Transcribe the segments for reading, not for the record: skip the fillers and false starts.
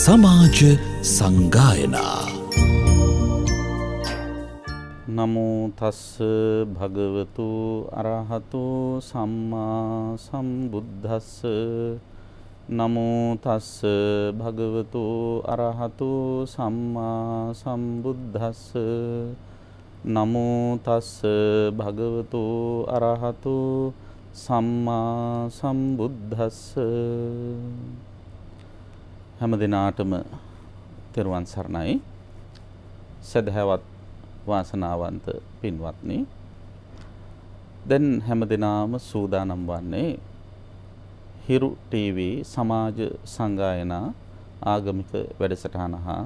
සමාජ සංගායනා. නමෝ තස්ස භගවතු අරහතු සම්මා සම්බුද්දස්ස. නමෝ තස්ස භගවතු අරහතු සම්මා සම්බුද්දස්ස. නමෝ තස්ස භගවතු අරහතු සම්මා සම්බුද්දස්ස. හැම දිනාටම තෙරුවන් සරණයි. සදහවත් වාසනාවන්ත පින්වත්නි, දැන් හැම දිනාම සූදානම් වන්නේ හිරු ටීවී සමාජ සංගායනා ආගමික වැඩසටහන හා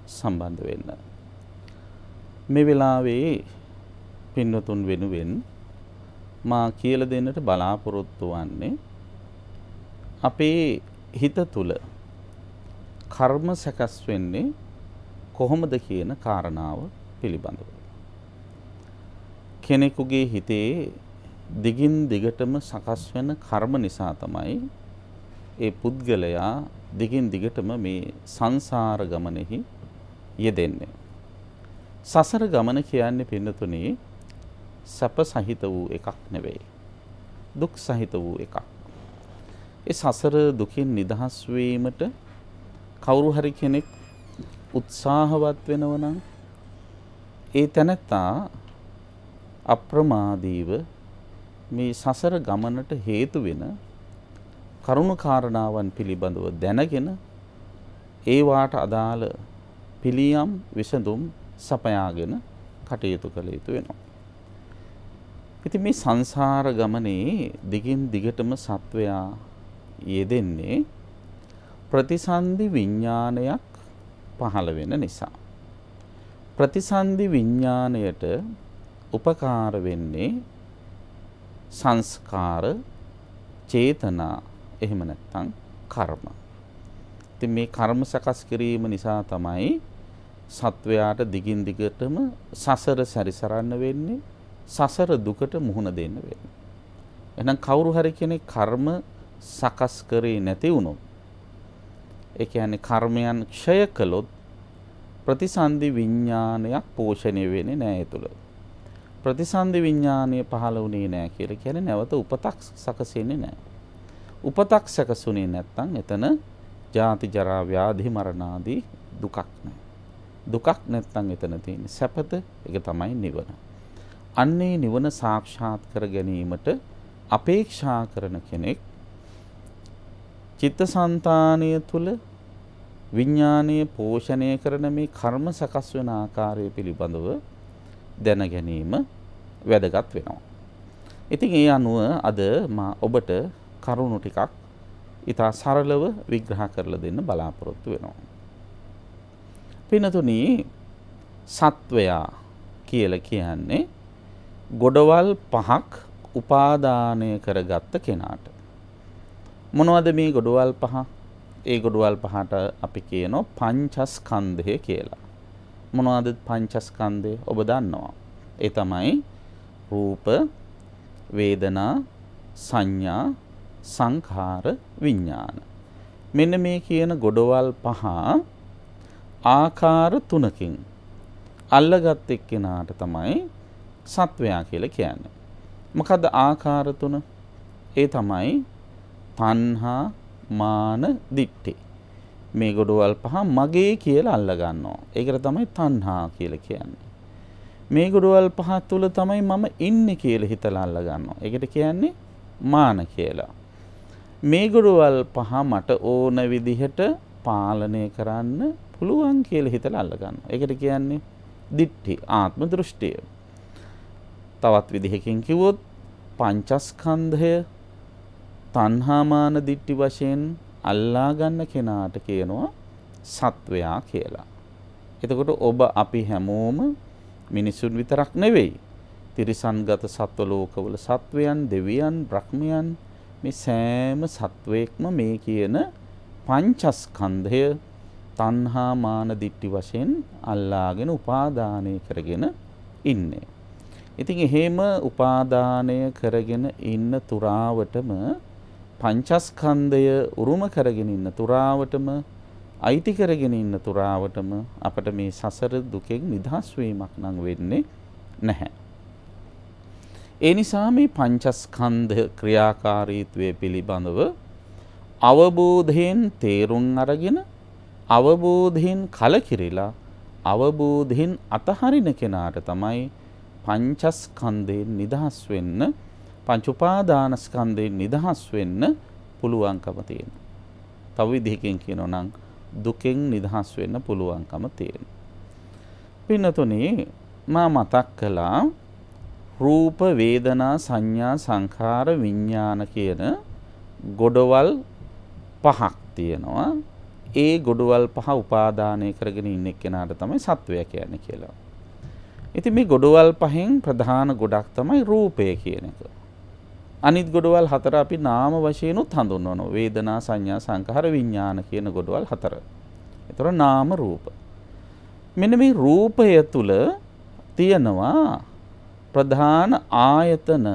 සම්බන්ධ වෙන්න. මේ වෙලාවේ පින්වතුන් වෙනුවෙන් මා කියලා දෙන්නට බලාපොරොත්තු වන්නේ අපේ හිත තුල කර්ම සකස් වෙන්නේ කොහොමද කියන කාරණාව පිළිබඳව. කෙනෙකුගේ හිතේ දිගින් දිගටම සකස් වෙන කර්ම නිසා තමයි ඒ පුද්ගලයා දිගින් දිගටම මේ සංසාර ගමනේහි යෙදෙන්නේ. සසර ගමන කියන්නේ පින්නතුනි සැප සහිත වූ එකක් නෙවෙයි, දුක් සහිත වූ එකක්. ඒ සසර දුකින් නිදහස් වීමට කවුරු හරි කෙනෙක් උත්සාහවත් වෙනවා නම් ඒ තැනැත්තා අප්‍රමාදීව මේ සසර ගමනට හේතු වෙන කරුණු කාරණාවන් පිළිබඳව දැනගෙන ඒවාට අදාළ පිළියම් විසඳුම් සපයාගෙන කටයුතු කළ යුතු වෙනවා. ඉතින් මේ සංසාර ගමනේ දිගින් දිගටම සත්වයා යෙදෙන්නේ ප්‍රතිසන්දි විඥානයක් පහළ වෙන නිසා. ප්‍රතිසන්දි විඥාණයට උපකාර වෙන්නේ සංස්කාර, චේතනා, එහෙම නැත්නම් කර්ම. ඉතින් මේ කර්ම සකස් කිරීම නිසා තමයි සත්වයාට දිගින් දිගටම සසර සැරිසරන්න වෙන්නේ, සසර දුකට මුහුණ දෙන්න වෙන්නේ. එහෙනම් කවුරු හරි කෙනෙක් කර්ම සකස් කරේ නැති වුණොත්, ඒ කියන්නේ කර්මයන් ක්ෂය කළොත් ප්‍රතිසන්දි විඥානයක් පෝෂණය වෙන්නේ නැහැ ඒ තුළ. ප්‍රතිසන්දි විඥානය පහළ වුණේ නැහැ කියලා කියන්නේ නැවත උපතක් සකසෙන්නේ නැහැ. උපතක් සකසුනේ නැත්නම් එතන ජාති ජරා ව්‍යාධි මරණ ආදී දුකක් නැහැ. දුකක් නැත්නම් එතන තියෙන්නේ සැපත. ඒක තමයි නිවන. අන්නේ නිවන සාක්ෂාත් කර ගැනීමට අපේක්ෂා කරන කෙනෙක් චිත්තසංතානය තුල විඥානීය පෝෂණය කරන මේ කර්ම සකස් වෙන ආකාරය පිළිබඳව දැන ගැනීම වැදගත් වෙනවා. ඉතින් ඒ අනුව අද මා ඔබට කරුණු ටිකක් ඉතා සරලව විග්‍රහ කරලා දෙන්න බලාපොරොත්තු වෙනවා. පින්නතුනි, සත්වයා කියලා කියන්නේ ගොඩවල් පහක් උපාදානය කරගත්ත කෙනාට. මොනවද මේ ගොඩවල් පහ? ඒ ගොඩවල් පහට අපි කියනවා පංචස්කන්ධය කියලා. මොනවද පංචස්කන්ධය? ඔබ දන්නවා. ඒ තමයි රූප, වේදනා, සංඥා, සංඛාර, විඥාන. මෙන්න මේ කියන ගොඩවල් පහ ආකාර තුනකින් අල්ලගත් එක්කෙනාට තමයි සත්වයා කියලා කියන්නේ. මොකද්ද ආකාර තුන? ඒ තමයි තණ්හා, මාන, දිට්ඨි. මේ ගොඩවල් පහ මගේ කියලා අල්ල ගන්නවා. ඒකට තමයි තණ්හා කියලා කියන්නේ. මේ ගොඩවල් පහ තුල තමයි මම ඉන්නේ කියලා හිතලා අල්ල ගන්නවා. ඒකට කියන්නේ මාන කියලා. මේ ගොඩවල් පහ මට ඕන විදිහට පාලනය කරන්න පුළුවන් කියලා හිතලා අල්ල ගන්නවා. ඒකට කියන්නේ දිට්ඨි, ආත්ම දෘෂ්ටිය. තවත් විදිහකින් කිව්වොත් පංචස්කන්ධය තණ්හා මාන දිට්ඨි වශයෙන් අල්ලා ගන්න කෙනාට කියනවා සත්වයා කියලා. එතකොට ඔබ අපි හැමෝම මිනිසුන් විතරක් නෙවෙයි, තිරිසන්ගත සත්ව ලෝකවල සත්වයන්, දෙවියන්, බ්‍රහ්මයන්, මේ සෑම සත්වයක්ම මේ කියන පංචස්කන්ධය තණ්හා මාන දිට්ඨි වශයෙන් අල්ලාගෙන උපාදානය කරගෙන ඉන්නේ. ඉතින් එහෙම උපාදානය කරගෙන ඉන්න තුරාවටම පංචස්කන්ධය උරුම කරගෙන ඉන්න තුරාවටම අයිති කරගෙන ඉන්න තුරාවටම අපට මේ සසර දුකෙන් නිදහස් වීමක් නම් වෙන්නේ නැහැ. ඒ නිසා මේ පංචස්කන්ධ ක්‍රියාකාරීත්වය පිළිබඳව අවබෝධයෙන් තේරුම් අරගෙන අවබෝධයෙන් කලකිරිලා අවබෝධයෙන් අතහරින කෙනාට තමයි පංචස්කන්ධයෙන් නිදහස් වෙන්න පංච උපාදානස්කන්ධයෙන් නිදහස් වෙන්න පුළුවන්කම තියෙනවා. තව විදිහකින් කියනවා නම් දුකෙන් නිදහස් වෙන්න පුළුවන්කම තියෙනවා. පින්නතුනේ මා මතක් කළා රූප වේදනා සංඥා සංඛාර විඥාන කියන ගොඩවල් පහක් තියෙනවා. ඒ ගොඩවල් පහ උපාදානය කරගෙන ඉන්න කෙනාට තමයි සත්වය කියන්නේ කියලා. ඉතින් මේ ගොඩවල් පහෙන් ප්‍රධාන ගොඩක් තමයි රූපය කියන එක. අනිත් ගොඩවල් හතර අපි නාම වශයෙන් උත් හඳුන්වනවා. වේදනා සංඥා සංඛාර විඥාන කියන ගොඩවල් හතර. ඒතර නාම රූප. මෙන්න මේ රූපය තුල තියෙනවා ප්‍රධාන ආයතන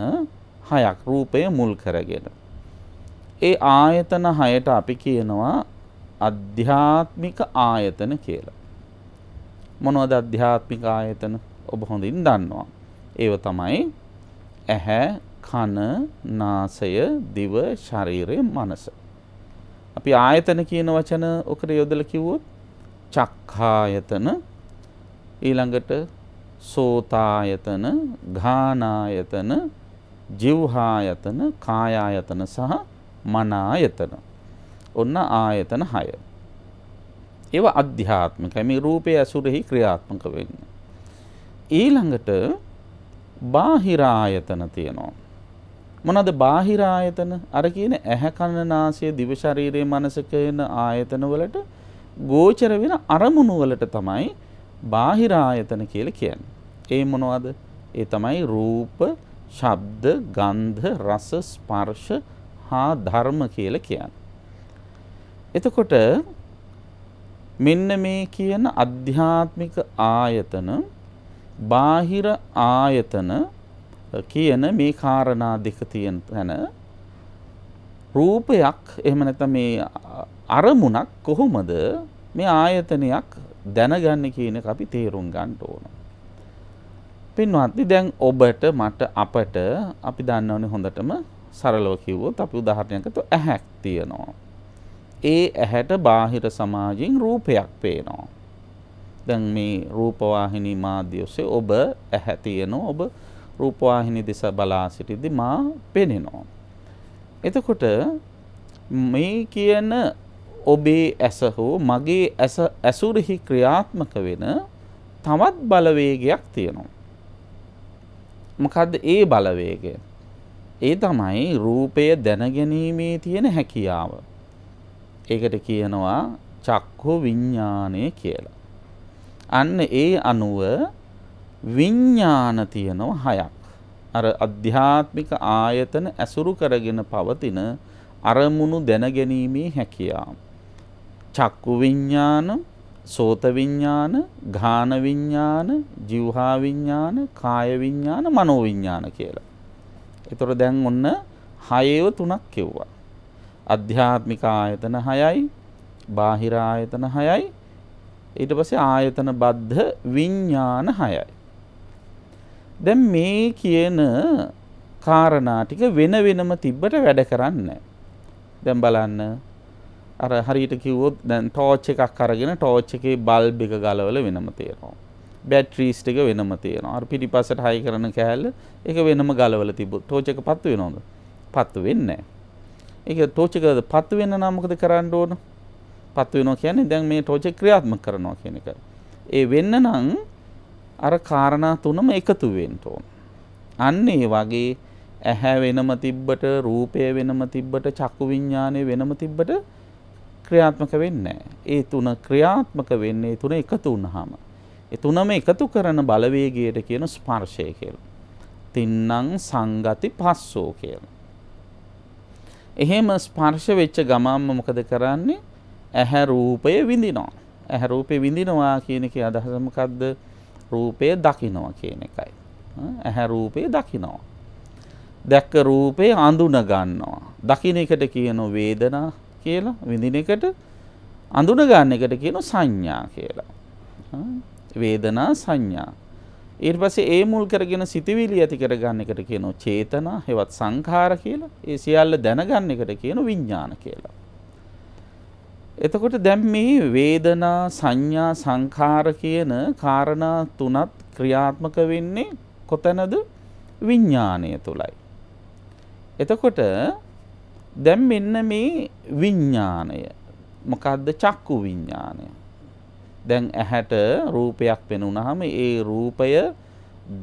හයක් රූපය මුල් කරගෙන. ඒ ආයතන හයට අපි කියනවා අධ්‍යාත්මික ආයතන කියලා. මොනවද අධ්‍යාත්මික ආයතන? ඔබ හොඳින් දන්නවා. ඒව තමයි ඇහැ, කන, නාසය, දිව, ශරීරය, මනස. අපි ආයතන කියන වචන ඔකට යොදලා කිව්වොත් චක්ඛායතන, ඊළඟට සෝතායතන, ඝානායතන, ජීවහායතන, කායායතන සහ මනායතන. ඔන්න ආයතන 6. ඒවා අධ්‍යාත්මිකයි. මේ රූපයේ අසුරෙහි ක්‍රියාත්මක වෙන්නේ. ඊළඟට බාහිර ආයතන තියෙනවා. මොනවාද බාහිර ආයතන? අර කියන ඇහැ කන නාසය දිව ශරීරයේ මනස කියන ආයතන වලට ගෝචර වෙන අරමුණු වලට තමයි බාහිර ආයතන කියලා කියන්නේ. ඒ මොනවද? ඒ තමයි රූප, ශබ්ද, ගන්ධ, රස, ස්පර්ශ හා ධර්ම කියලා කියන්නේ. එතකොට මෙන්න මේ කියන අධ්‍යාත්මික ආයතන බාහිර ආයතන කියන මේ කාරණා දෙක තියෙන තැන රූපයක් එහෙම නැත්නම් මේ අරමුණක් කොහොමද මේ ආයතනයක් දැනගන්නේ කියන එක අපි තේරුම් ගන්න ඕන. පින්වත්නි දැන් ඔබට මට අපට අපි දන්නවනේ හොඳටම සරලව කිව්වොත් අපි උදාහරණයක් ගත්තොත් ඇහැක් තියෙනවා. ඒ ඇහැට බාහිර සමාජයෙන් රූපයක් පේනවා. දැන් මේ රූපවාහිනී මාධ්‍ය ඔස්සේ ඔබ ඇහැ තියෙනවා. ඔබ රූපවාහිනී දෙස බලා සිටිද්දී මා පෙනෙනවා. එතකොට මේ කියන ඔබේ ඇස හෝ මගේ ඇස ඇසුරෙහි ක්‍රියාත්මක වෙන තවත් බලවේගයක් තියෙනවා. මොකද්ද ඒ බලවේගය? ඒ තමයි රූපය දැනගැනීමේ තියෙන හැකියාව. ඒකට කියනවා චක්ඛු විඥානය කියලා. අන්න ඒ අනුව විඥාන තියෙනවා 6ක්. අර අධ්‍යාත්මික ආයතන ඇසුරු කරගෙන පවතින අරමුණු දැනගැනීමේ හැකියාව. චක්කු විඥාන, සෝත විඥාන, ඝාන විඥාන, જીවහා විඥාන, කාය විඥාන, මනෝ විඥාන කියලා. ඒතර දැන් ඔන්න 6ව 3ක් කිව්වා. අධ්‍යාත්මික ආයතන 6යි, බාහිර ආයතන 6යි, ඊට පස්සේ ආයතන බද්ධ විඥාන 6යි. දැන් මේ කියන කාරණා ටික වෙන වෙනම තිබ්බට වැඩ කරන්නේ නැහැ. දැන් බලන්න අර හරියට කිව්වොත් දැන් ටෝච් එකක් අරගෙන ටෝච් එකේ බල්බ් එක ගලවලා වෙනම තියෙනවා. බැටරිස් ටික වෙනම තියෙනවා. අර පිටිපස්සට හයි කරන කෑල්ල ඒක වෙනම ගලවලා තිබ්බොත් ටෝච් එක පත්තු වෙනවද? පත්තු වෙන්නේ නැහැ. ඒක ටෝච් එක පත්තු වෙන්න නම් මොකද කරන්න ඕන? පත්තු වෙනවා කියන්නේ දැන් මේ ටෝච් එක ක්‍රියාත්මක කරනවා කියන එක. ඒ වෙන්න නම් අර කාරණා තුනම එකතු වෙන්න ඕන. අන්න ඒ වගේ ඇහැ වෙනම තිබ්බට, රූපය වෙනම තිබ්බට, චක්කු විඥානය වෙනම තිබ්බට ක්‍රියාත්මක වෙන්නේ නැහැ. ඒ තුන ක්‍රියාත්මක වෙන්නේ තුන එකතු වුනහම. ඒ තුනම එකතු කරන බලවේගයට කියන ස්පර්ශය කියලා. තින්නම් සංගති පස්සෝ කියලා. එහෙම ස්පර්ශ වෙච්ච ගමන්ම මොකද කරන්නේ? ඇහැ රූපය විඳිනවා. ඇහැ රූපේ විඳිනවා කියන එකේ අදහස මොකද්ද? රූපය දකිනවා කියන එකයි. ඇහැ රූපේ දකිනවා. දැක්ක රූපේ අඳුන ගන්නවා. දකින්න එකට කියන වේදනා කියලා, විඳින එකට අඳුන ගන්න එකට කියනවා සංඥා කියලා. වේදනා සංඥා. ඊට පස්සේ ඒ මුල් කරගෙන සිතවිලි ඇති කරගන්න එකට කියනවා චේතනා, හෙවත් සංඛාර කියලා. ඒ සියල්ල දැනගන්න එකට කියනවා විඥාන කියලා. එතකොට දැන් මේ වේදනා සංඥා සංඛාර කියන කාරණා තුනත් ක්‍රියාත්මක වෙන්නේ කොතනද? විඥාණය තුලයි. එතකොට දැන් මෙන්න මේ විඥාණය මොකද්ද? චක්කු විඥාණය. දැන් ඇහැට රූපයක් පෙනුනහම ඒ රූපය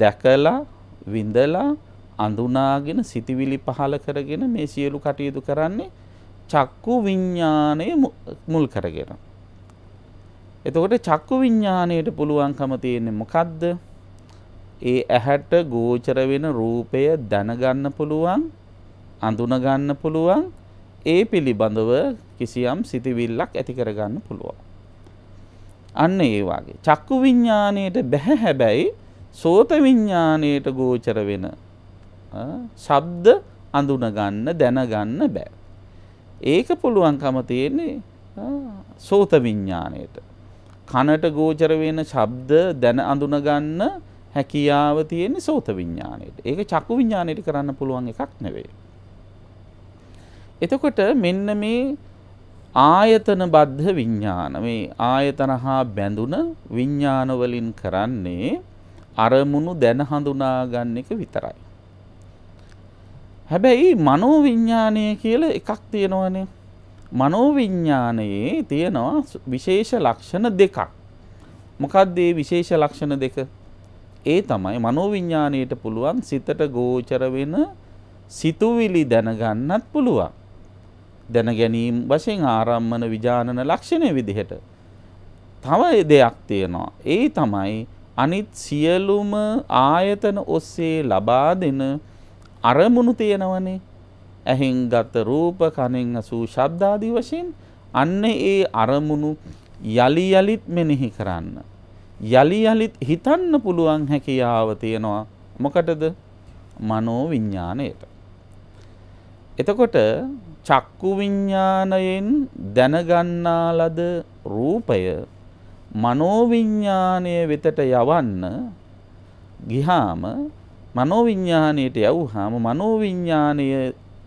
දැකලා විඳලා අඳුනාගෙන සිතිවිලි පහල කරගෙන මේ සියලු කටයුතු කරන්නේ චක්කු විඥාණය මුල් කරගෙන. එතකොට චක්කු විඥාණයට පුළුවන්කම තියෙන්නේ මොකද්ද? ඒ ඇහැට ගෝචර වෙන රූපය දැනගන්න පුළුවන්, අඳුන ගන්න පුළුවන්, ඒ පිළිබඳව කිසියම් සිතිවිල්ලක් ඇති කරගන්න පුළුවන්. අන්න ඒ වගේ චක්කු විඥාණයට බෑ හැබැයි සෝත විඥාණයට ගෝචර වෙන ශබ්ද අඳුන ගන්න දැනගන්න බෑ. ඒක පුළුවන්කම තියෙන්නේ සෝත විඥාණයට. කනට ගෝචර වෙන ශබ්ද දැන අඳුන ගන්න හැකියාව තියෙන්නේ සෝත විඥාණයට. ඒක චක්කු විඥාණයට කරන්න පුළුවන් එකක් නෙවෙයි. එතකොට මෙන්න මේ ආයතන බද්ධ විඥාන, මේ ආයතන හා බැඳුන විඥාන වලින් කරන්නේ අරමුණු දැන හඳුනා ගන්න එක විතරයි. හැබැයි මනෝ විඥානය කියලා එකක් තියෙනවනේ. මනෝ විඥානයේ තියෙනවා විශේෂ ලක්ෂණ දෙකක්. මොකක්ද මේ විශේෂ ලක්ෂණ දෙක? ඒ තමයි මනෝ විඥාණයට පුළුවන් සිතට ගෝචර වෙන සිතුවිලි දැනගන්නත් පුළුවන්. දැන ගැනීම වශයෙන් ආරම්මන විජානන ලක්ෂණය විදිහට. තව දෙයක් තියෙනවා. ඒ තමයි අනිත් සියලුම ආයතන ඔස්සේ ලබා දෙන අරමුණු තියෙනවනේ. ඇහෙන් ගත රූප, කනෙන් අසූ ශබ්ද ආදී වශයෙන් අන්න ඒ අරමුණු යලි යලිත් මෙනෙහි කරන්න, යලි යලිත් හිතන්න පුළුවන් හැකියාව තියෙනවා. මොකටද? මනෝ විඥාණයට. එතකොට චක්කු විඥාණයෙන් දැනගන්නා ලද රූපය මනෝ විඥාණය වෙතට යවන්න ගියාම, මනෝ විඥාණයට යවුවාම මනෝ විඥාණය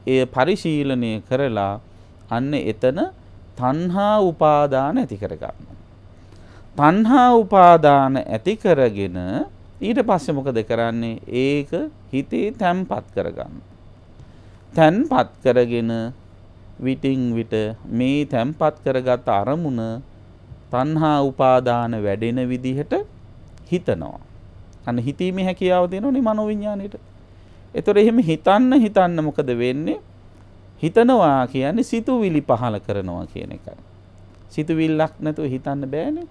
එය පරිශීලනය කරලා අන්න එතන තණ්හා උපාදාන ඇති කරගන්නවා. තණ්හා උපාදාන ඇති කරගෙන ඊට පස්සේ මොකද කරන්නේ? ඒක හිතේ තැම්පත් කරගන්න. තැන්පත් කරගෙන විටින් විට මේ තැන්පත් කරගත් අරමුණ තණ්හා උපාදාන වැඩෙන විදිහට හිතනවා. අන්න හිතීමේ හැකියාව තියෙනවනේ මනෝ විඥාණයට. ඒතර එහෙම හිතන්න මොකද වෙන්නේ? හිතනවා කියන්නේ සිතුවිලි පහල කරනවා කියන එකයි. සිතුවිල්ලක් නැතුව හිතන්න බෑනේ.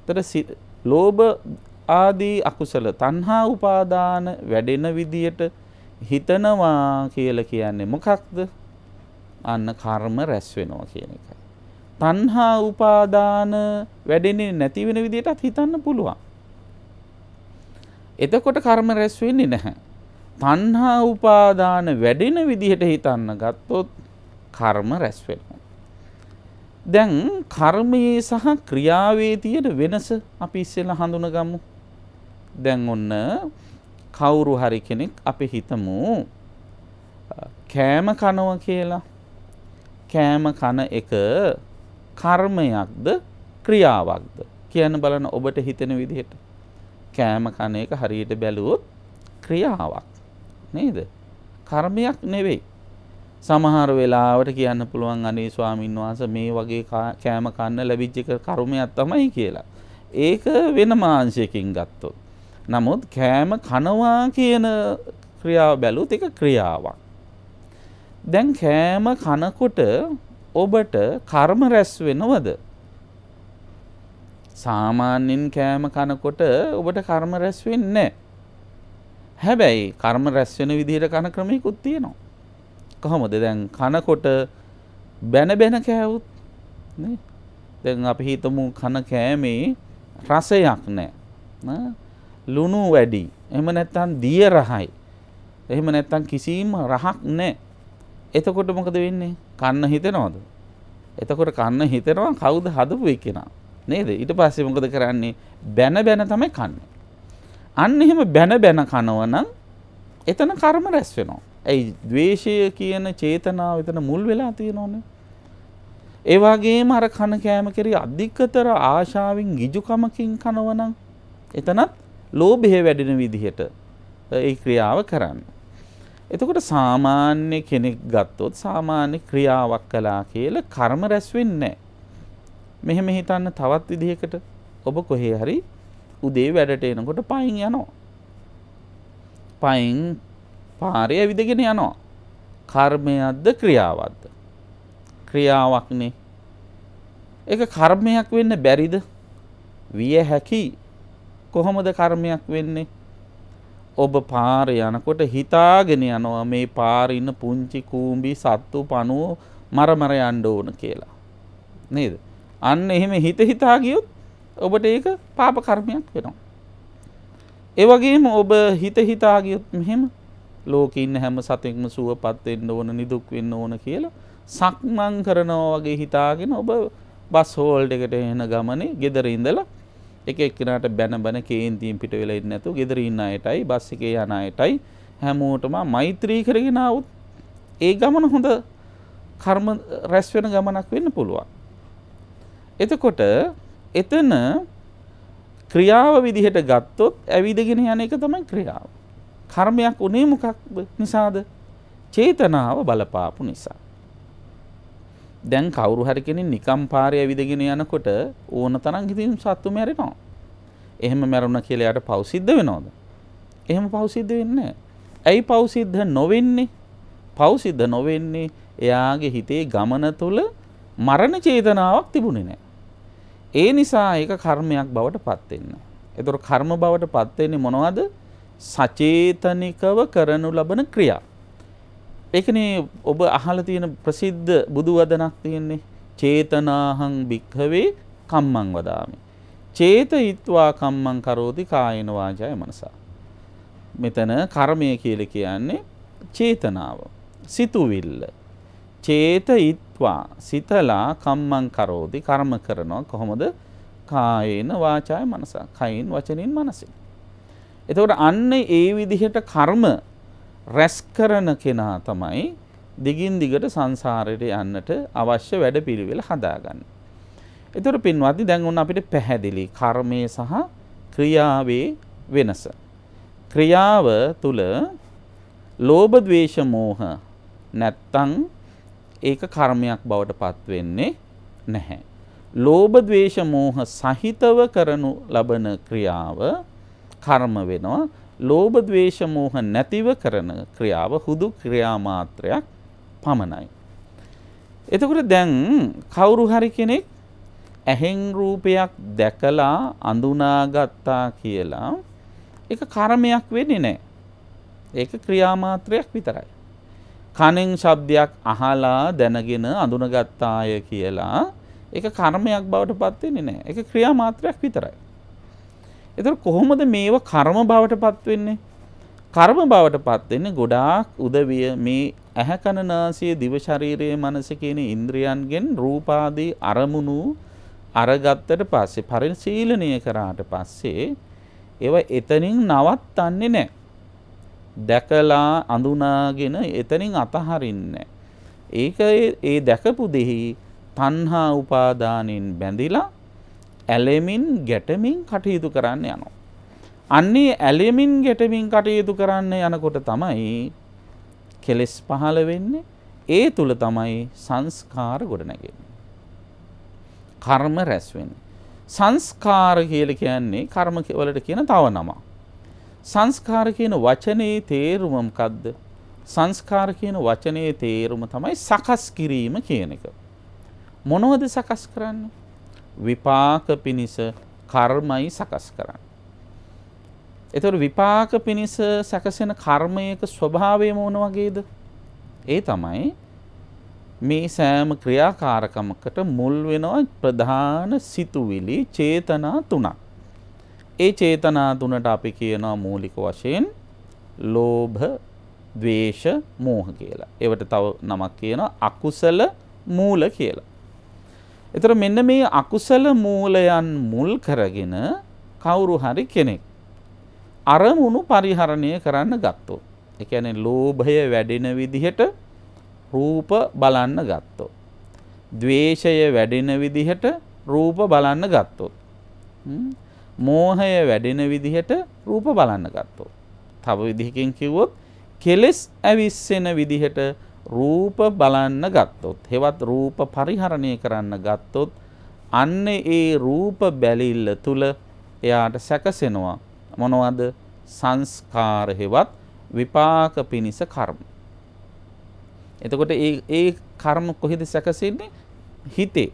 ඒතර ලෝභ ආදී අකුසල තණ්හා උපාදාන වැඩෙන විදියට හිතනවා කියලා කියන්නේ මොකක්ද? අන්න කර්ම රැස් වෙනවා කියන එකයි. තණ්හා උපාදාන වැඩෙන්නේ නැති වෙන විදියටත් හිතන්න පුළුවන්. එතකොට කර්ම රැස් වෙන්නේ නැහැ. තණ්හා උපාදාන වැඩෙන විදිහට හිතන්න ගත්තොත් කර්ම රැස් වෙනවා. දැන් කර්මයේ සහ ක්‍රියාවේ තියෙන වෙනස අපි ඉස්සෙල්ලා හඳුනගමු. දැන් ඔන්න කවුරු හරි කෙනෙක් අපි හිතමු කෑම කනවා කියලා. කෑම කන එක කර්මයක්ද ක්‍රියාවක්ද කියන්න බලන්න ඔබට හිතෙන විදිහට. කෑම කන එක හරියට බැලුවොත් ක්‍රියාවක් නේද? කර්මයක් නෙවෙයි. සමහර වෙලාවට කියන්න පුළුවන් අනේ ස්වාමීන් වහන්සේ මේ වගේ කෑම කන්න ලැබිච්ච එක කර්මයක් තමයි කියලා. ඒක වෙන මාංශයකින් ගත්තොත්. නමුත් කෑම කනවා කියන ක්‍රියාව බැලුවොත් ඒක ක්‍රියාවක්. දැන් කෑම කනකොට ඔබට කර්ම රැස් වෙනවද? සාමාන්‍යයෙන් කෑම කනකොට ඔබට කර්ම රැස් වෙන්නේ නැහැ. හැබැයි කර්ම රැස් වෙන විදිහට කන ක්‍රමයකුත් තියෙනවා. කොහොමද? දැන් කනකොට බැන කෑවොත් නේ. දැන් අපි හිතමු කන කෑමේ රසයක් නැහැ. ලුණු වැඩි. එහෙම නැත්නම් දිය රහයි. එහෙම නැත්නම් කිසිම රහක් නැහැ. එතකොට මොකද වෙන්නේ? කන්න හිතෙනවද? එතකොට කන්න හිතෙනවා කවුද හදපු එකනා නේද? ඊට පස්සේ මොකද කරන්නේ? බැන බැන තමයි කන්නේ. අන්න එහෙම බැන බැන කනවා නම් එතන කර්ම රැස් වෙනවා. ඒ ද්වේෂය කියන චේතනාව එතන මුල් වෙලා තියෙනවනේ. ඒ වගේම අර කන කෑම කෙරෙහි අධිකතර ආශාවෙන් ගිජුකමකින් කනවා නම් එතනත් ලෝභය වැඩෙන විදිහට ඒ ක්‍රියාව කරන්න. එතකොට සාමාන්‍ය කෙනෙක් ගත්තොත් සාමාන්‍ය ක්‍රියාවක් කළා කියලා කර්ම රැස් වෙන්නේ නැහැ. මෙහෙම හිතන්න තවත් විදිහකට ඔබ කොහේ හරි උදේ වැඩට එනකොට පයින් යනවා. පයින් පාරේ ඇවිදගෙන යනවා. කර්මයක්ද ක්‍රියාවක්ද? ක්‍රියාවක්නේ. ඒක කර්මයක් වෙන්න බැරිද? විය හැකි. කොහොමද කර්මයක් වෙන්නේ? ඔබ පාරේ යනකොට හිතාගෙන යනවා මේ පාරේ ඉන්න පුංචි කූඹි සත්තු පණුව මර යන්න ඕන කියලා. නේද? අන්න එහෙම හිතා ගියොත් ඔබට ඒක පාප කර්මයක් වෙනවා. ඒ වගේම ඔබ හිතා ගියොත් මෙහෙම ලෝකේ ඉන්න හැම සතෙක්ම සුවපත් වෙන්න ඕන නිදුක් වෙන්න ඕන කියලා සක්මන් කරනවා වගේ හිතාගෙන ඔබ බස් හෝල්ඩ් එකට එන ගමනේ ගෙදර ඉඳලා එක එක්කෙනාට බැන කේන්තියෙන් පිට වෙලා ඉන්නේ නැතුව ගෙදර ඉන්න අයටයි බස් එකේ යන අයටයි හැමෝටම මෛත්‍රී කරගෙන આવුත් ඒ ගමන හොඳ කර්ම රැස් වෙන ගමනක් වෙන්න පුළුවන්. එතකොට එතන ක්‍රියාව විදිහට ගත්තොත් ඇවිදගෙන යන එක තමයි ක්‍රියාව. කර්මයක් උනේ මොකක් නිසාද? චේතනාව බලපාපු නිසා. දැන් කවුරු හරි කෙනෙක් නිකම් පාරේ ඇවිදගෙන යනකොට ඕන තරම් හිතින් සත්තු මැරෙනවා. එහෙම මැරුණා කියලා යාට පව් සිද්ධ වෙනවද? එහෙම පව් සිද්ධ වෙන්නේ නැහැ. ඇයි පව් සිද්ධ නොවෙන්නේ? පව් සිද්ධ නොවෙන්නේ එයාගේ හිතේ ගමන තුල මරණ චේතනාවක් තිබුණේ නැහැ. ඒ නිසා ඒක කර්මයක් බවට පත් වෙන්නේ. ඒතර කර්ම බවට පත් වෙන්නේ මොනවද? සචේතනිකව කරනු ලබන ක්‍රියා. ඒකනේ ඔබ අහලා තියෙන ප්‍රසිද්ධ බුදු වදනක් තියෙන්නේ චේතනාහං භික්ඛවේ කම්මං වදාමි. චේතයිත්වා කම්මං කරෝති කායේන වාචාය මනසා. මෙතන කර්මය කියලා කියන්නේ චේතනාව. සිතුවිල්ල. චේතයිත්වා සිතලා කම්මං කරෝති කර්ම කරනවා කොහොමද? කායේන වාචාය මනසා. කයින් වචනින් මනසින්. එතකොට අන්න ඒ විදිහට කර්ම රැස් කරන කෙනා තමයි දිගින් දිගට සංසාරයට යන්නට අවශ්‍ය වැඩපිළිවෙල හදාගන්නේ. ඒතර පින්වත්නි දැන් උන් අපිට පැහැදිලි කර්මය සහ ක්‍රියාවේ වෙනස. ක්‍රියාව තුල ලෝභ ද්වේෂ මෝහ නැත්තම් ඒක කර්මයක් බවට පත් වෙන්නේ නැහැ. ලෝභ ද්වේෂ මෝහ සහිතව කරනු ලබන ක්‍රියාව කර්ම වෙනවා. ලෝභ ද්වේෂ මෝහ නැතිව කරන ක්‍රියාව හුදු ක්‍රියා මාත්‍රයක් පමණයි. එතකොට දැන් කවුරු හරි කෙනෙක් ඇහෙන් රූපයක් දැකලා අඳුනාගත්තා කියලා ඒක කර්මයක් වෙන්නේ නැහැ. ඒක ක්‍රියා මාත්‍රයක් විතරයි. කනෙන් ශබ්දයක් අහලා දැනගෙන අඳුනගත්තාය කියලා ඒක කර්මයක් බවට පත් වෙන්නේ නැහැ. ඒක ක්‍රියා මාත්‍රයක් විතරයි. එතකොට කොහොමද මේව කර්ම බවට පත් වෙන්නේ? කර්ම බවට පත් වෙන්නේ ගොඩාක් උදවිය මේ ඇහැ කන නාසය දිව ශරීරයේ මනස කියන ඉන්ද්‍රියන්ගෙන් රූපාදී අරමුණු අරගත්තට පස්සේ පරිශීලනය කරාට පස්සේ ඒව එතනින් නවත්තන්නේ නැහැ. දැකලා අඳුනාගෙන එතනින් අතහරින්නේ. ඒක ඒ දැකපු දෙහි තණ්හා උපාදානෙන් බැඳිලා ඇලෙමින් ගැටමින් කටයුතු කරන්න යනවා. අන්නේ ඇලෙමින් ගැටමින් කටයුතු කරන්න යනකොට තමයි කෙලෙස් පහළ වෙන්නේ. ඒ තුල තමයි සංස්කාර ගොඩනැගෙන්නේ. කර්ම රැස් වෙන්නේ. සංස්කාර කියලා කියන්නේ කර්ම වලට කියන තව නමක්. සංස්කාර කියන වචනේ තේරුම මොකද්ද? සංස්කාර කියන වචනේ තේරුම තමයි සකස් කිරීම කියන එක. මොනවද සකස් කරන්නේ? විපාක පිණිස කර්මයි සකස් කරන්නේ. ඒතර විපාක පිණිස සකසෙන කර්මයක ස්වභාවය මොන වගේද? ඒ තමයි මේ සෑම ක්‍රියාකාරකමකට මුල් වෙනවා ප්‍රධාන සිතුවිලි චේතනා තුනක්. ඒ චේතනා තුනට අපි කියනවා මූලික වශයෙන් ලෝභ, ද්වේෂ, මෝහ කියලා. ඒවට තව නමක් කියනවා අකුසල මූල කියලා. ඒතර මෙන්න මේ අකුසල මූලයන් මුල් කරගෙන කවුරු හරි කෙනෙක් අරමුණු පරිහරණය කරන්න ගත්තොත්, ඒ කියන්නේ ලෝභය වැඩෙන විදිහට රූප බලන්න ගත්තොත්, ද්වේෂය වැඩෙන විදිහට රූප බලන්න ගත්තොත්, මෝහය වැඩෙන විදිහට රූප බලන්න ගත්තොත්, තව විදිහකින් කිව්වොත් කෙලෙස් ඇවිස්සෙන විදිහට රූප බලන්න ගත්තොත්, හෙවත් රූප පරිහරණය කරන්න ගත්තොත්, අන්න ඒ රූප බැලිල්ල තුල එයාට සැකසෙනවා මොනවද? සංස්කාර හෙවත් විපාක පිනිස කර්ම. එතකොට ඒ කර්ම කොහෙද සැකසෙන්නේ? හිතේ.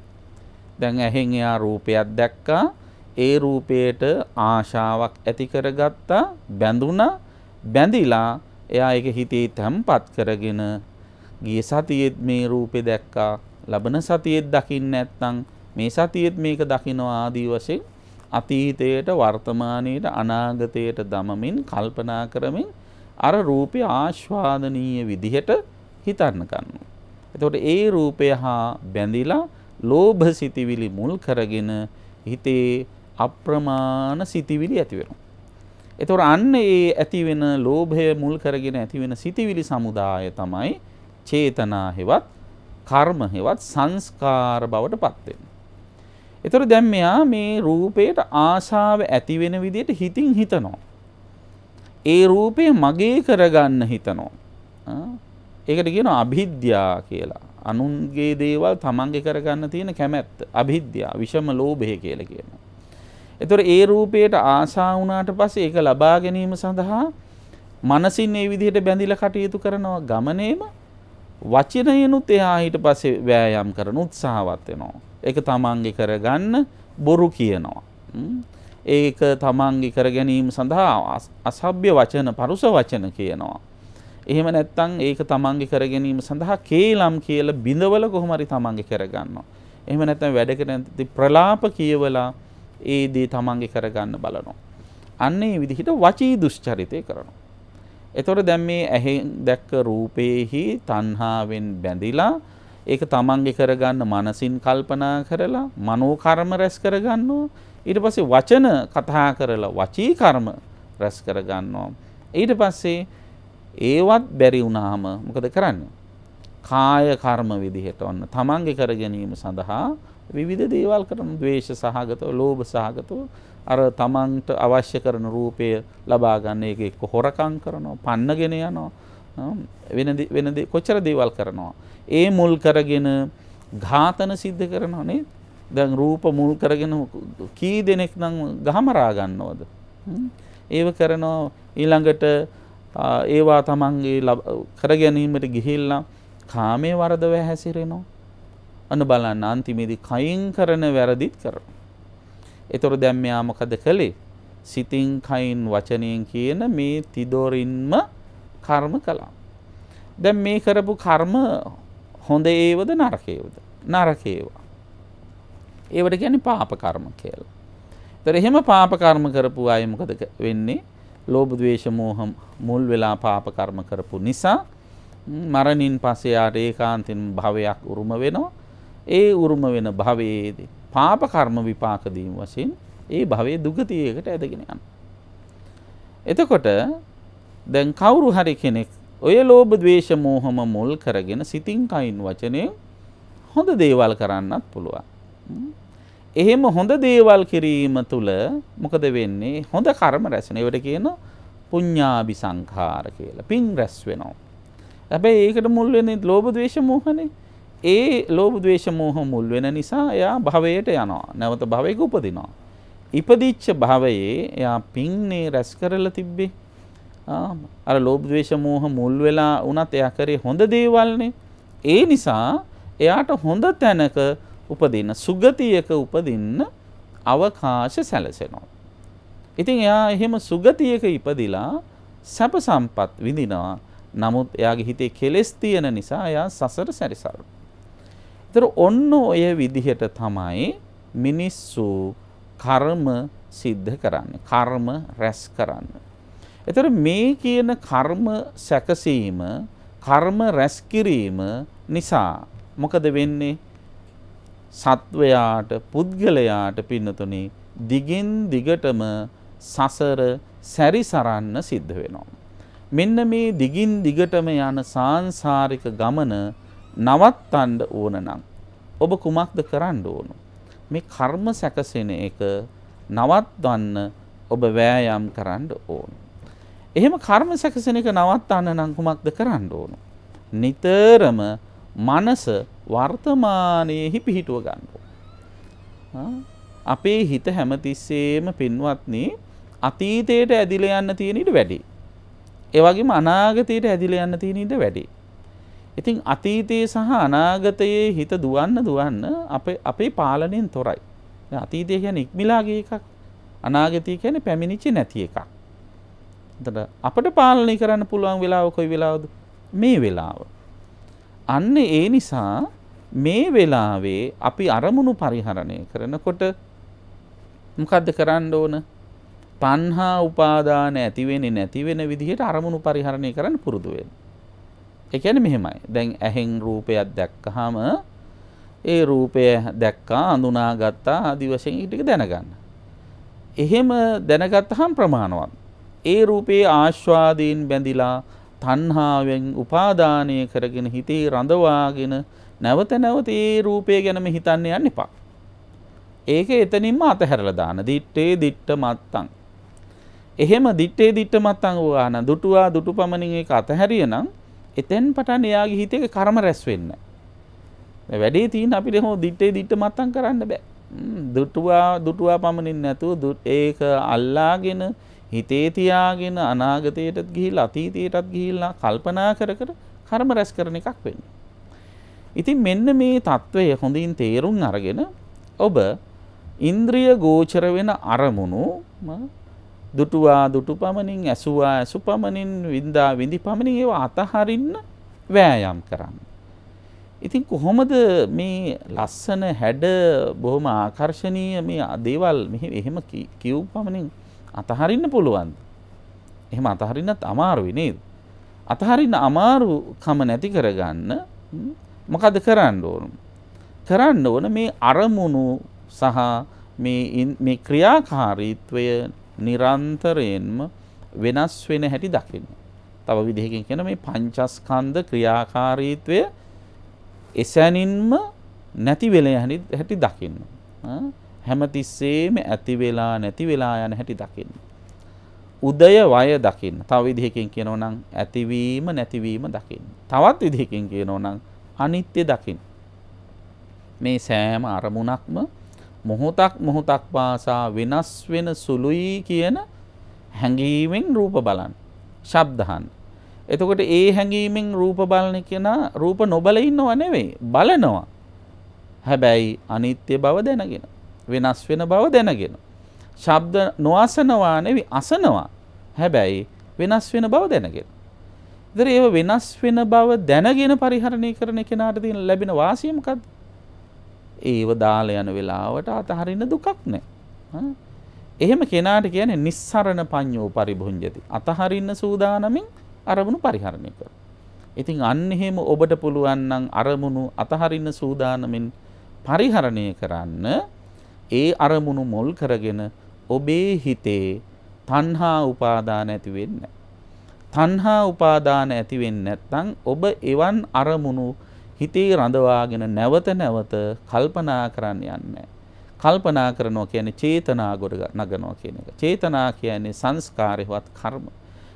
දැන් ඇහෙන් එයා රූපයක් දැක්කා, ඒ රූපයට ආශාවක් ඇති කරගත්තා, බැඳුණා, බැඳිලා එයා ඒක හිතේ තැම්පත් කරගෙන ගිය සතියේත් මේ රූපේ දැක්කා, ලබන සතියේත් දකින්න නැත්නම් මේ සතියේත් මේක දකිනවා ආදී වශයෙන් අතීතයට, වර්තමානයට, අනාගතයට දමමින් කල්පනා කරමින් අර රූපය ආස්වාදනීය විදිහට හිතන්න ගන්නවා. එතකොට ඒ රූපය හා බැඳිලා ලෝභ සිතිවිලි මුල් කරගෙන හිතේ අප්‍රමාණ සිතිවිලි ඇති වෙනවා. එතකොට අන්න ඒ ඇති වෙන ලෝභය මුල් කරගෙන ඇති වෙන සිතිවිලි සමුදාය තමයි චේතනා හෙවත් කර්ම හෙවත් සංස්කාර බවට පත් වෙන්නේ. එතකොට දැන් මෙයා මේ රූපයට ආශාව ඇති වෙන විදිහට හිතින් හිතනවා. ඒ රූපය මගේ කරගන්න හිතනවා. ඒකට කියනවා අභිද්‍යා කියලා. අනුන්ගේ දේවල් තමන්ගේ කරගන්න තියෙන කැමැත්ත. අභිද්‍යා, විෂම ලෝභය කියලා කියනවා. එතකොට ඒ රූපයට ආශා වුණාට පස්සේ ඒක ලබා ගැනීම සඳහා මනසින් මේ විදිහට බැඳිලා කටයුතු කරනවා. ගමනේම වචනයනුත් එහා ඊට පස්සේ වෑයම් කරන උත්සාහවත් වෙනවා. ඒක තමන්ගේ කරගන්න බොරු කියනවා. ඒක තමන්ගේ කර ගැනීම සඳහා අසභ්‍ය වචන, පරුෂ වචන කියනවා. එහෙම නැත්නම් ඒක තමන්ගේ කර ගැනීම සඳහා කේලම් කියලා බිඳවල කොහොම හරි තමන්ගේ කරගන්නවා. එහෙම නැත්නම් වැඩකට නැති ප්‍රලාප කියවලා ඒ දේ තමන්ගේ කරගන්න බලනවා. අන්න ඒ විදිහට වචී දුෂ්චරිතය කරනවා. එතකොට දැන් මේ ඇහෙන් දැක්ක රූපේහි තණ්හාවෙන් බැඳිලා ඒක තමන්ගේ කරගන්න මනසින් කල්පනා කරලා මනෝ කර්ම රැස් කරගන්නවා. ඊට පස්සේ වචන කතා කරලා වචී කර්ම රැස් කරගන්නවා. ඊට පස්සේ ඒවත් බැරි වුණාම මොකද කරන්නේ? කාය කර්ම විදිහට ඔන්න තමන්ගේ කර ගැනීම සඳහා විවිධ දේවල් කරන, ද්වේෂ සහගතව, ලෝභ සහගතව අර තමන්ට අවශ්‍ය කරන රූපය ලබා ගන්න එක එක්ක හොරකම් කරනවා, පන්නගෙන යනවා, වෙන කොච්චර දේවල් කරනවා. ඒ මුල් කරගෙන ඝාතන සිද්ධ කරනවා නේ. දැන් රූප මුල් කරගෙන කී දෙනෙක් නම් ගහමරා ගන්නවද? ඒව කරනවා. ඊළඟට ඒවා තමන්ගේ කර ගැනීමට ගිහිල්ලා කාමයේ වරදව හැසිරෙනවා. අන්න බලන්න අන්තිමේදී කයින් කරන වැරදිත් කරනවා. ඒතකොට දැන් මෙයා මොකද කළේ? සිතින්, කයින්, වචනයෙන් කියන මේ තිදොරින්ම කර්ම කළා. දැන් මේ කරපු කර්ම හොඳ ඒවද නරක ඒවද? නරක ඒවා. ඒවට කියන්නේ පාප කර්ම කියලා. ඒතර එහෙම පාප කර්ම කරපු අය මොකද වෙන්නේ? ලෝභ, ද්වේෂ, මෝහ මුල් වෙලා පාප කර්ම කරපු නිසා මරණින් පස්සේ යාට ඒකාන්තයෙන් භවයක් උරුම වෙනවා. ඒ උරුම වෙන භවයේදී පාප කර්ම විපාක දීම වශයෙන් ඒ භවයේ දුගතියකට ඇදගෙන යනවා. එතකොට දැන් කවුරු හරි කෙනෙක් ඔය ලෝභ, ද්වේෂ, මෝහම මුල් කරගෙන සිතින්, කයින්, වචනයෙන් හොඳ දේවල් කරන්නත් පුළුවන්. එහෙම හොඳ දේවල් කිරීම තුළ මොකද වෙන්නේ? හොඳ කර්ම රැස් වෙනවා. ඒවට කියන පුඤ්ඤාභි සංඛාර කියලා. පින් රැස් වෙනවා. හැබැයි ඒකට මුල් වෙන්නේ ලෝභ, ද්වේෂ, මෝහනේ. ඒ ලෝභ, ද්වේෂ, මෝහ මුල් වෙන නිසා එයා භවයට යනවා. නැවත භවයක උපදිනවා. ඉපදිච්ච භවයේ එයා පින්නේ රැස් කරලා තිබ්බේ. අර ලෝභ, ද්වේෂ, මෝහ මුල් වෙලා වුණත් එයා කරේ හොඳ දේවල්නේ. ඒ නිසා එයාට හොඳ තැනක උපදින්න, සුගතියක උපදින්න අවකාශ සැලසෙනවා. ඉතින් එයා එහෙම සුගතියක ඉපදිලා සැප සම්පත් විඳිනවා. නමුත් එයාගේ හිතේ කෙලෙස් තියෙන නිසා එයා සසර සැරිසරනවා. ඒතර ඔන්න ඔය විදිහට තමයි මිනිස්සු කර්ම සිද්ධ කරන්නේ, කර්ම රැස් කරන්නේ. ඒතර මේ කියන කර්ම සැකසීම, කර්ම රැස් කිරීම නිසා මොකද වෙන්නේ? සත්වයාට පුද්ගලයාට පින්නතුනි දිගින් දිගටම සසර සැරිසරන්න සිද්ධ වෙනවා. මෙන්න මේ දිගින් දිගටම යන සාංසාරික ගමන නවත්තන්න ඕන නම් ඔබ කුමක්ද කරන්න ඕන? මේ කර්ම සැකසෙන එක නවත්වන්න ඔබ වෑයම් කරන්න ඕන. එහෙම කර්ම සැකසෙන එක නවත්තන්න නම් කුමක්ද කරන්න ඕන? නිතරම මනස වර්තමානයේහි පිහිටුව ගන්න ඕන. අපේ හිත හැමතිස්සෙම පින්වත්නි අතීතයට ඇදිලා යන්න තියෙන ඉඩ වැඩි. ඒ වගේම අනාගතයට ඇදිලා යන්න තියෙන ඉඩ වැඩි. ඉතින් අතීතයේ සහ අනාගතයේ හිත දුවන්න අපේ පාලනයෙන් තොරයි. දැන් අතීතය කියන්නේ ඉක්මලා ගිය එකක්. අනාගතය කියන්නේ පැමිණිච්ච නැති එකක්. එතකොට අපිට පාලනය කරන්න පුළුවන් වෙලාව කොයි වෙලාවද? මේ වෙලාව. අන්න ඒ නිසා මේ වෙලාවේ අපි අරමුණු පරිහරණය කරනකොට මොකද්ද කරන්න ඕන? තණ්හා උපාදාන ඇති වෙන්නේ නැති වෙන විදිහට අරමුණු පරිහරණය කරන්න පුරුදු වෙන්න. ඒ කියන්නේ මෙහෙමයි. දැන් ඇහෙන් රූපයක් දැක්කහම ඒ රූපය දැක්කා අඳුනාගත්තා ආදි වශයෙන් ටික දැනගන්න. එහෙම දැනගත්තහම ප්‍රමාණවත්. ඒ රූපේ ආස්වාදයෙන් බැඳිලා තණ්හාවෙන් උපාදානය කරගෙන හිතේ රඳවාගෙන නැවත නැවත ඒ රූපය ගැනම හිතන්න යන්න එපා. ඒක එතනින්ම අතහැරලා දාන්න. දිත්තේ දිත්ත මත්තං. එහෙම දිත්තේ දිත්ත මත්තං වුණා නම් දුටුවා දුටු පමණින් ඒක අතහැරියනම් එතෙන් පටන් එයාගේ හිතේ කර්ම රැස් වෙන්නේ නැහැ. වැඩේ තියෙන අපිට හො දිත්තේ දිත්ත මත්තං කරන්න බෑ. දුටුවා පමණින් නැතුව ඒක අල්ලාගෙන හිතේ තියාගෙන අනාගතයටත් ගිහිල්ලා අතීතයටත් ගිහිල්ලා කල්පනා කර කර කර්ම රැස් කරන එකක් වෙන්නේ. ඉතින් මෙන්න මේ తත්වය හොඳින් තේරුම් අරගෙන ඔබ ඉන්ද්‍රිය ගෝචර වෙන අරමුණු දුටුවා දුටු පමණින් ඇසුවා ඇසු පමණින් වින්දා විඳි පමණින් ඒවා අතහරින්න වෑයම් කරන්න. ඉතින් කොහොමද මේ ලස්සන හැඩ බොහොම ආකර්ශනීය මේ දේවල් එහෙම කියු පමණින් අතහරින්න පුළුවන්ද? එහෙම අතහරින්නත් අමාරුයි නේද? අතහරින්න අමාරුකම නැති කරගන්න මොකද කරන්න ඕන? කරන්න ඕන මේ අරමුණු සහ මේ ක්‍රියාකාරීත්වය නිරන්තරයෙන්ම වෙනස් වෙන හැටි දකින්න. තව විදිහකින් කියන මේ පංචස්කන්ධ ක්‍රියාකාරීත්වය එසැනින්ම නැති වෙලා හැටි දකින්න. හැමතිස්සෙම ඇති වෙලා නැති වෙලා යන හැටි දකින්න. උදය වය දකින්න. තව විදිහකින් කියනවා නම් ඇතිවීම නැතිවීම දකින්න. තවත් විදිහකින් කියනවා නම් අනිත්‍ය දකින්න. මේ සෑම අරමුණක්ම මොහොතක් පාසා වෙනස් වෙන සුළුයි කියන හැඟීමෙන් රූප බලන්න. ශබ්ද අහන්න. එතකොට ඒ හැඟීමෙන් රූප බලන කෙනා රූප නොබල ඉන්නව නෙවෙයි බලනවා. හැබැයි අනිත්‍ය බව දැනගෙන වෙනස් වෙන බව දැනගෙන ශබ්ද නොඅසනවා නෙවෙයි අසනවා. හැබැයි වෙනස් වෙන බව දැනගෙන. ඉතින් ඒව වෙනස් වෙන බව දැනගෙන පරිහරණය කරන කෙනාට තියෙන ලැබෙන වාසිය මොකද්ද? ඒව දාලා යන වෙලාවට අතහරින්න දුකක් නැහැ. එහෙම කෙනාට කියන්නේ නිස්සරණ පඤ්ඤෝ පරිභුඤ්ජති. අතහරින්න සූදානමින් අරමුණු පරිහරණය කර. ඉතින් අන්න එහෙම ඔබට පුළුවන් නම් අරමුණු අතහරින්න සූදානමින් පරිහරණය කරන්න ඒ අරමුණු මුල් කරගෙන ඔබේ හිතේ තණ්හා උපාදාන ඇති වෙන්නේ. තණ්හා උපාදාන ඇති වෙන්නේ නැත්නම් ඔබ එවන් අරමුණු හිතේ රඳවාගෙන නැවත නැවත කල්පනා කරන්න යන්නේ. කල්පනා කරනවා කියන්නේ චේතනා ගොඩ නගනවා කියන එක. චේතනා කියන්නේ සංස්කාරයවත් කර්ම.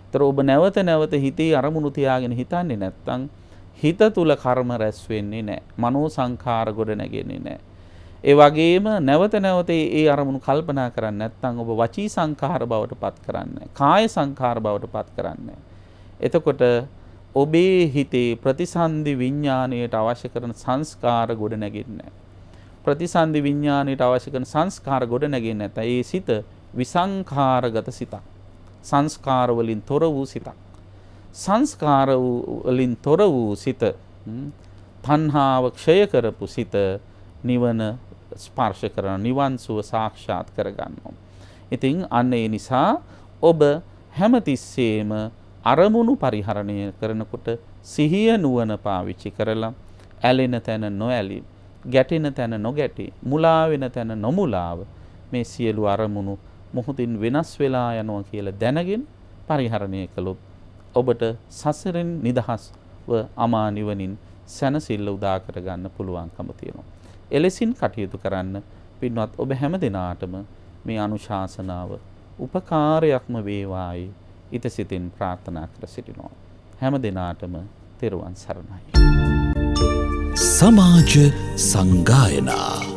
ඒතර ඔබ නැවත නැවත හිතේ අරමුණු තියාගෙන හිතන්නේ නැත්නම් හිත තුල කර්ම රැස් වෙන්නේ නැහැ. මනෝ සංඛාර ගොඩ නැගෙන්නේ නැහැ. ඒ වගේම නැවත නැවත ඒ අරමුණු කල්පනා කරන්නේ නැත්නම් ඔබ වචී සංඛාර බවට පත් කරන්නේ. කාය සංඛාර බවට පත් කරන්නේ. එතකොට ඔබේ හිතේ ප්‍රතිසන්දි විඥාණයට අවශ්‍ය කරන සංස්කාර ගොඩ නැගෙන්නේ නැහැ. ප්‍රතිසන්දි විඥාණයට අවශ්‍ය කරන සංස්කාර ගොඩ නැගෙන්නේ නැත්නම් ඒ සිත විසංඛාරගත සිතක්. සංස්කාර වලින් තොර වූ සිතක්. සංස්කාර වලින් තොර වූ සිත තණ්හාව ක්ෂය කරපු සිත නිවන ස්පර්ශ කරන නිවන් සුව සාක්ෂාත් කරගන්නවා. ඉතින් අන්න ඒ නිසා ඔබ හැමතිස්සෙම අරමුණු පරිහරණය කරනකොට සිහිය නුවණ පාවිච්චි කරලා ඇලෙන තැන නොඇලී ගැටෙන තැන නොගැටි, මුලා වෙන තැන නොමුලාව මේ සියලු අරමුණු මොහොතින් වෙනස් වෙලා යනවා කියලා දැනගෙන පරිහරණය කළොත් ඔබට සසරෙන් නිදහස්ව අමා නිවනින් සැනසෙල්ල උදා කර ගන්න පුළුවන්කම තියෙනවා. එලෙසින් කටයුතු කරන්න පින්වත් ඔබ හැම දිනාටම මේ අනුශාසනාව උපකාරයක්ම වේවායි ඉතසිතින් ප්‍රාර්ථනා කර සිටිනවා. හැම දිනාටම තෙරුවන් සරණයි. සමාජ සංගායනා